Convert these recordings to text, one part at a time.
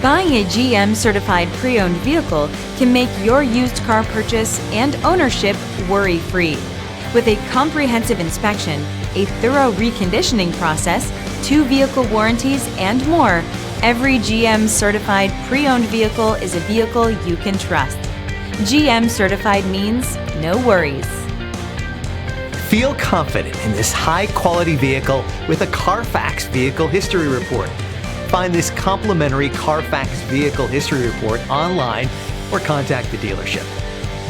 Buying a GM Certified Pre-Owned vehicle can make your used car purchase and ownership worry-free. With a comprehensive inspection, a thorough reconditioning process, 2 vehicle warranties, and more, every GM Certified Pre-Owned vehicle is a vehicle you can trust. GM Certified means no worries. Feel confident in this high-quality vehicle with a Carfax Vehicle History Report. Find this complimentary Carfax Vehicle History Report online or contact the dealership.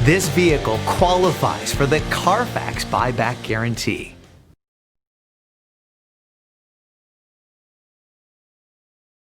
This vehicle qualifies for the Carfax Buyback Guarantee.